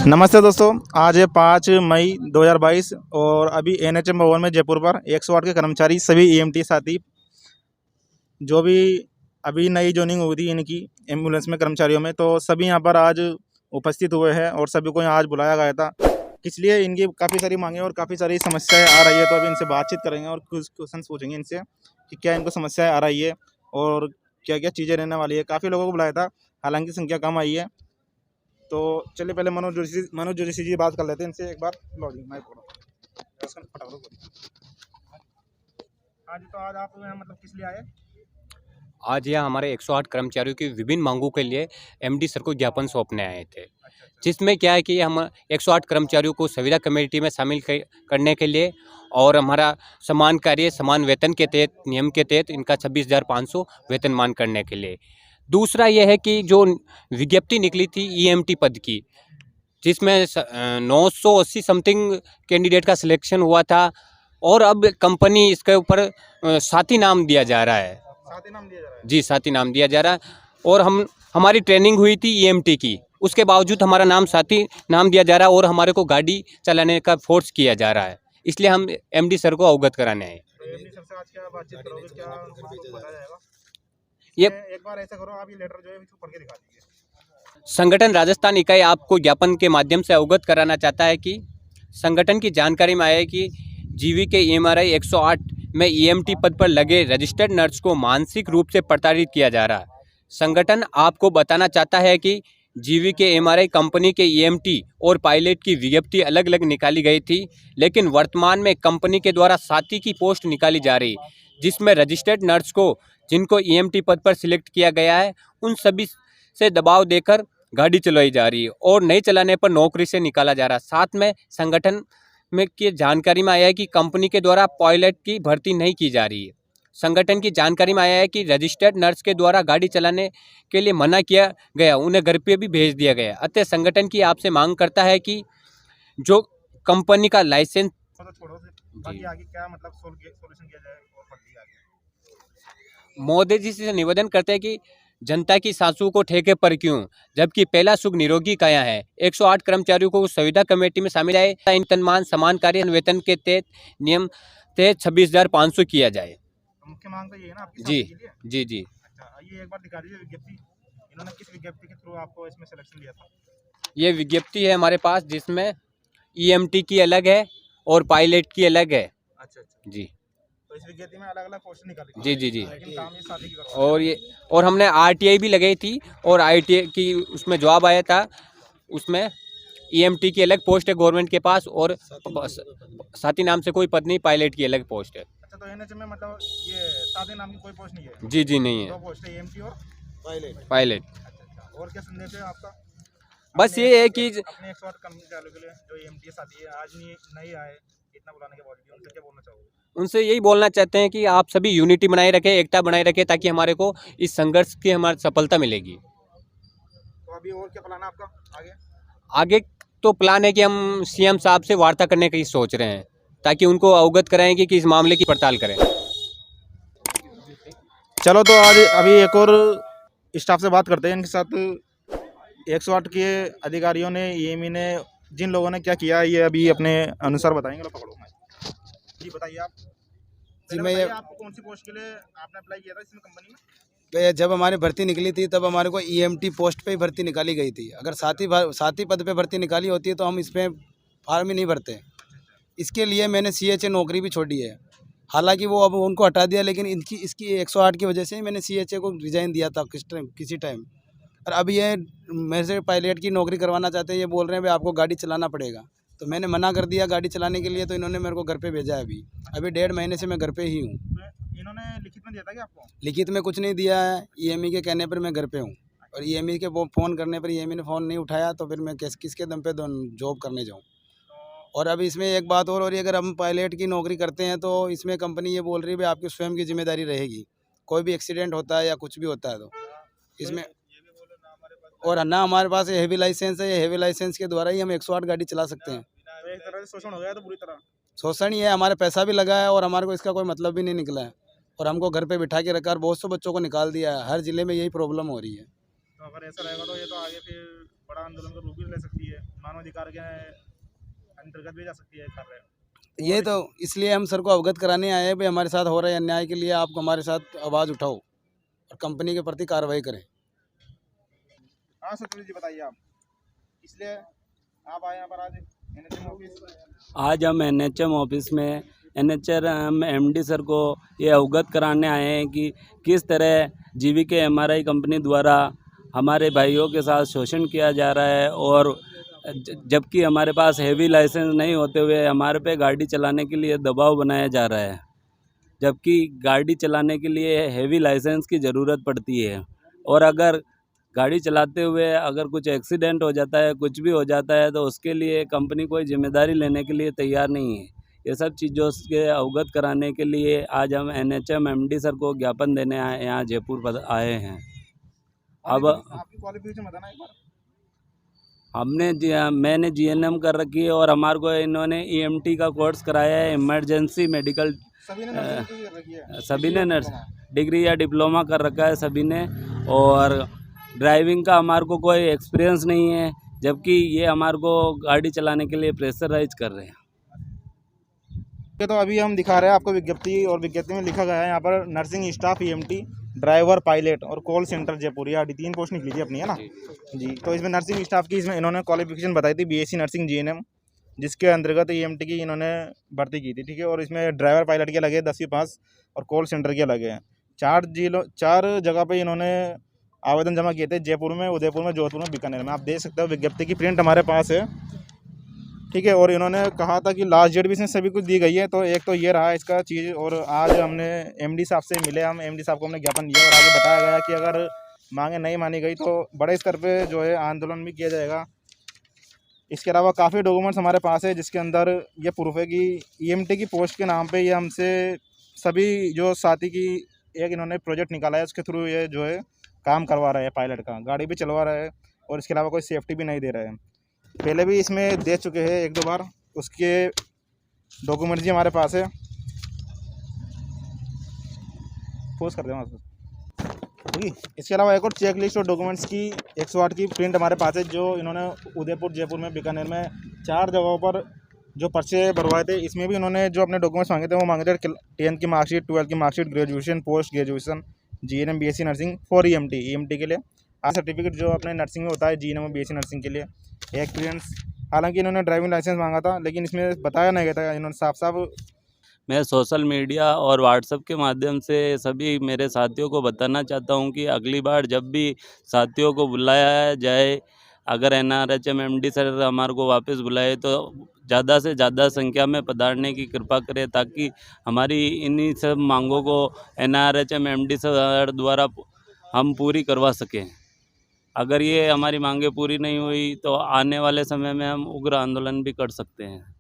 नमस्ते दोस्तों, आज है 5 मई 2022 और अभी एनएचएम भवन में जयपुर पर 108 के कर्मचारी सभी ईएमटी साथी जो भी अभी नई जॉइनिंग हुई थी इनकी एम्बुलेंस में कर्मचारियों में, तो सभी यहाँ पर आज उपस्थित हुए हैं और सभी को यहाँ आज बुलाया गया था। इसलिए इनकी काफ़ी सारी मांगें और काफ़ी सारी समस्याएं आ रही है, तो अभी इनसे बातचीत करेंगे और कुछ क्वेश्चन पूछेंगे इनसे कि क्या इनको समस्याएं आ रही है और क्या क्या चीज़ें रहने वाली है। काफ़ी लोगों को बुलाया था, हालांकि संख्या कम आई है। तो चलिए पहले मनोज जोशी जी बात कर लेते हैं इनसे एक बार। लो जी माइक पकड़ो। हाँ जी, तो आज आप यहाँ मतलब किस लिए आए? आज यहाँ हमारे 108 कर्मचारियों की विभिन्न मांगों के लिए एमडी सर को ज्ञापन सौंपने आए थे, जिसमें क्या है कि हम 108 कर्मचारियों को संविदा कमेटी में शामिल करने के लिए और हमारा समान कार्य समान वेतन के तहत नियम के तहत इनका 26,500 वेतनमान करने के लिए। दूसरा यह है कि जो विज्ञप्ति निकली थी ईएमटी पद की, जिसमें 980 समथिंग कैंडिडेट का सिलेक्शन हुआ था और अब कंपनी इसके ऊपर साथी नाम दिया जा रहा है। साथ ही नाम दिया जा रहा है जी, साथी नाम दिया जा रहा है। और हमारी ट्रेनिंग हुई थी ईएमटी की, उसके बावजूद हमारा नाम साथी नाम दिया जा रहा है और हमारे को गाड़ी चलाने का फोर्स किया जा रहा है। इसलिए हम एमडी सर को अवगत कराने आए। तो एमडी सर से आज क्या बातचीत करोगे, क्या उनको बताया जाएगा? ये एक बार ऐसा करो, आप ये लेटर जो है इसको पढ़ के दिखा दीजिए। संगठन राजस्थान इकाई आपको ज्ञापन के माध्यम से अवगत कराना चाहता है कि संगठन की जानकारी में आया है कि जीवी के एमआरआई 108 में ईएमटी पद पर लगे रजिस्टर्ड नर्स को मानसिक रूप से प्रताड़ित किया जा रहा है। संगठन आपको बताना चाहता है कि जीवी के एमआरआई कंपनी के ईएमटी और पायलट की विज्ञप्ति अलग अलग निकाली गई थी, लेकिन वर्तमान में कंपनी के द्वारा साथी की पोस्ट निकाली जा रही, जिसमें रजिस्टर्ड नर्स को जिनको ईएमटी पद पर सिलेक्ट किया गया है उन सभी से दबाव देकर गाड़ी चलाई जा रही है और नहीं चलाने पर नौकरी से निकाला जा रहा है। साथ में संगठन में की जानकारी में आया है कि कंपनी के द्वारा पायलट की भर्ती नहीं की जा रही है। संगठन की जानकारी में आया है कि रजिस्टर्ड नर्स के द्वारा गाड़ी चलाने के लिए मना किया गया, उन्हें घर पे भी भेज दिया गया। अतः संगठन की आपसे मांग करता है कि जो कंपनी का लाइसेंस तो छोड़ो, बाकी आगे क्या मतलब सॉल्यूशन किया जाए और पढ़ आगे। मोदी जी से निवेदन करते हैं कि जनता की सांसों को ठेके पर क्यों, जबकि पहला सुख निरोगी काया है। 108 कर्मचारियों को संविदा कमेटी में शामिल आए, वेतनमान समान कार्य वेतन के तहत नियम तहत 26,500 किया जाए। मुख्य मांग तो ये है ना आपकी जी साथी के लिए? जी जी। अच्छा, ये एक बार दिखा दीजिए विज्ञप्ति। इन्होंने किस विज्ञप्ति के थ्रू आपको इसमें सिलेक्शन दिया था? ये विज्ञप्ति है हमारे पास, जिसमें ईएमटी की अलग है और पायलट की अलग है। अच्छा अच्छा जी तो इस विज्ञप्ति में अलग अलग पोस्ट निकाली थी। जी जी जी। लेकिन काम ये साथी की करवा और ये और हमने आरटीआई भी लगाई थी और आरटीआई की उसमें जवाब आया था, उसमें ईएमटी की अलग पोस्ट है गवर्नमेंट के पास और साथी नाम से कोई पद नहीं, पायलट की अलग पोस्ट है। अच्छा, तो एनएचएम में मतलब ये साथी नाम की कोई पोस्ट नहीं है? जी जी नहीं दो है, पोस्ट है, एएमटी और पायलट। पायलट। अच्छा अच्छा, और क्या संदेश है आपका? बस ये है कि अपने 108 कर्मचारियों के लिए जो एएमटी साथी है आज नहीं आए, इतना बुलाने के बाद भी उनसे क्या बोलना चाहोगे? उनसे यही बोलना चाहते हैं कि आप सभी यूनिटी बनाए रखें, एकता बनाए रखें, ताकि हमारे को इस संघर्ष की हमारी सफलता मिलेगी। तो अभी और क्या प्लान है आपका आगे? आगे तो प्लान है कि हम सीएम साहब से वार्ता करने की सोच रहे हैं, ताकि उनको अवगत कराएं कि इस मामले की पड़ताल करें। चलो, तो आज अभी एक और स्टाफ से बात करते हैं। इनके साथ 108 के अधिकारियों ने ईएमई ने जिन लोगों ने क्या किया ये अभी अपने अनुसार बताएंगे। लो पकड़ो जी, बताइए आप। जी मैं ये आपको कौन सी पोस्ट के लिए आपने अप्लाई किया था इसमें कंपनी में? जब हमारी भर्ती निकली थी तब हमारे को ईएमटी पोस्ट पे ही भर्ती निकाली गई थी। अगर साथी पद पे भर्ती निकाली होती है तो हम इसमें फार्म ही नहीं भरते। इसके लिए मैंने सीएचए नौकरी भी छोड़ी है। हालांकि वो अब उनको हटा दिया, लेकिन इसकी 108 की वजह से ही मैंने सीएचए को रिजाइन दिया था किसी टाइम। और अब ये मेरे से पायलट की नौकरी करवाना चाहते हैं। ये बोल रहे हैं भाई आपको गाड़ी चलाना पड़ेगा, तो मैंने मना कर दिया गाड़ी चलाने के लिए। तो इन्होंने मेरे को घर पे भेजा है। अभी 1.5 महीने से मैं घर पे ही हूँ। इन्होंने लिखित में दिया था कि आपको? लिखित में कुछ नहीं दिया है। ईएमई के कहने पर मैं घर पे हूँ और ईएमई के फ़ोन करने पर ईएमई ने फ़ोन नहीं उठाया, तो फिर मैं किसके दम पे जॉब करने जाऊँ। और अब इसमें एक बात और हो रही है, अगर हम पायलट की नौकरी करते हैं तो इसमें कंपनी ये बोल रही है भाई आपकी स्वयं की जिम्मेदारी रहेगी। कोई भी एक्सीडेंट होता है या कुछ भी होता है तो इसमें, और ना हमारे पास ये हेवी लाइसेंस है। ये हेवी लाइसेंस के द्वारा ही हम 108 गाड़ी चला सकते हैं। तो एक तरह से शोषण हो गया तो पूरी तरह शोषण ही है। हमारे पैसा भी लगा है और हमारे को इसका कोई मतलब भी नहीं निकला है। और हमको घर पे बिठा के रखा और बहुत से बच्चों को निकाल दिया है। हर जिले में यही प्रॉब्लम हो रही है। तो अगर ऐसा रहेगा तो ये तो आगे फिर बड़ा आंदोलन का रूप भी ले सकती है। मानवाधिकार के अंतर्गत भी जा सकती है कार्य। ये तो इसलिए हम सर को अवगत कराने आए हैं भाई, हमारे साथ हो रहे अन्याय के लिए आप हमारे साथ आवाज़ उठाओ और कंपनी के प्रति कार्रवाई करें। हाँ सत्यजीत जी बताइए आप, इसलिए आप आए यहाँ पर आज एनएचएम ऑफिस। आज हम एनएचएम ऑफिस में एनएचएम एमडी सर को ये अवगत कराने आए हैं कि किस तरह जीवीके एमआरआई कंपनी द्वारा हमारे भाइयों के साथ शोषण किया जा रहा है, और जबकि हमारे पास हैवी लाइसेंस नहीं होते हुए हमारे पे गाड़ी चलाने के लिए दबाव बनाया जा रहा है, जबकि गाड़ी चलाने के लिए हैवी लाइसेंस की ज़रूरत पड़ती है। और अगर गाड़ी चलाते हुए अगर कुछ एक्सीडेंट हो जाता है, कुछ भी हो जाता है, तो उसके लिए कंपनी कोई जिम्मेदारी लेने के लिए तैयार नहीं है। ये सब चीज़ों से अवगत कराने के लिए आज हम एनएचएम एमडी सर को ज्ञापन देने यहाँ जयपुर आए हैं। अब आपकी क्वालिफिकेशन बताना एक बार। मैंने जीएनएम कर रखी है और हमारे को इन्होंने ईएमटी का कोर्स कराया है, इमरजेंसी मेडिकल। सभी ने नर्सिंग कर रखी है। सभी ने नर्स डिग्री या डिप्लोमा कर रखा है सभी ने, और ड्राइविंग का हमारे को कोई एक्सपीरियंस नहीं है, जबकि ये हमारे को गाड़ी चलाने के लिए प्रेशराइज कर रहे हैं। तो अभी हम दिखा रहे हैं आपको विज्ञप्ति, और विज्ञप्ति में लिखा गया है यहाँ पर nursing staff EMT, driver, pilot और कॉल सेंटर जयपुर, या 3 पोस्ट निकली थी अपनी, है ना जी। तो इसमें नर्सिंग स्टाफ की इसमें इन्होंने क्वालिफिकेशन बताई थी बीएससी नर्सिंग जीएनएम, जिसके अंतर्गत ईएमटी की इन्होंने भर्ती की थी, ठीक है। और इसमें ड्राइवर पायलट के लगे 10वीं पास और कॉल सेंटर के लगे हैं। 4 जगह पे इन्होंने आवेदन जमा किए थे, जयपुर में, उदयपुर में, जोधपुर में, बीकानेर में। आप देख सकते हो विज्ञप्ति की प्रिंट हमारे पास है, ठीक है। और इन्होंने कहा था कि लास्ट डेट भी इसमें सभी कुछ दी गई है, तो एक तो ये रहा इसका चीज़। और आज हमने एमडी साहब से मिले, हम एमडी साहब को हमने ज्ञापन दिया, और आगे बताया गया कि अगर मांगे नहीं मानी गई तो बड़े स्तर पे जो है आंदोलन भी किया जाएगा। इसके अलावा काफ़ी डॉक्यूमेंट्स हमारे पास है, जिसके अंदर ये प्रूफ है कि ईएमटी की पोस्ट के नाम पे ये हमसे सभी जो साथी की एक इन्होंने प्रोजेक्ट निकाला है, उसके थ्रू ये जो है काम करवा रहा है, पायलट का गाड़ी भी चलवा रहा है, और इसके अलावा कोई सेफ्टी भी नहीं दे रहा है। पहले भी इसमें दे चुके हैं 1-2 बार, उसके डॉक्यूमेंट्स भी हमारे पास है। पोस्ट कर दें वहाँ पर। इसके अलावा एक और चेक लिस्ट और डॉक्यूमेंट्स की 108 की प्रिंट हमारे पास है, जो इन्होंने उदयपुर, जयपुर में, बीकानेर में 4 जगहों पर जो पर्चे भरवाए थे। इसमें भी इन्होंने जो अपने डॉक्यूमेंट्स मांगे थे वो मांगे थे 10th की मार्कशीट, 12th की marksheet, graduation, post graduation, GNM, BSc nursing for EMT के लिए, सर्टिफिकेट जो अपने नर्सिंग में होता है, जीएनएम और बीएससी नर्सिंग के लिए, एक्सपीरियंस। हालांकि इन्होंने ड्राइविंग लाइसेंस मांगा था, लेकिन इसमें बताया नहीं गया था, इन्होंने साफ मैं सोशल मीडिया और व्हाट्सएप के माध्यम से सभी मेरे साथियों को बताना चाहता हूं कि अगली बार जब भी साथियों को बुलाया जाए, अगर एनआरएचएम एमडी सर हमारे को वापस बुलाए तो ज़्यादा से ज़्यादा संख्या में पधारने की कृपा करें, ताकि हमारी इन्हीं सब मांगों को एनआरएचएम एमडी सर द्वारा हम पूरी करवा सकें। अगर ये हमारी मांगें पूरी नहीं हुई तो आने वाले समय में हम उग्र आंदोलन भी कर सकते हैं।